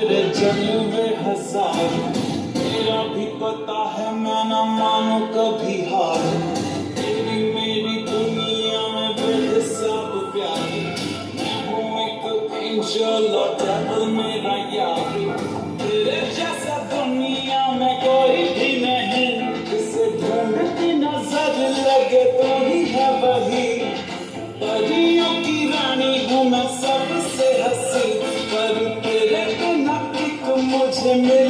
तेरे जलवे हजार तेरा भी पता है मैं न मानू कभी हार तेरी मेरी दुनिया में बेहिसाब प्यार मैं हूँ एक एंजल और डेविल मेरा यार तेरे जैसा दुनिया में कोई भी नहीं जिसे ढूंढती नजर लगे तो ही है वही परियों की रानी हूँ मैं सबसे हंसी पर तेरे बिना एक मुझे मिल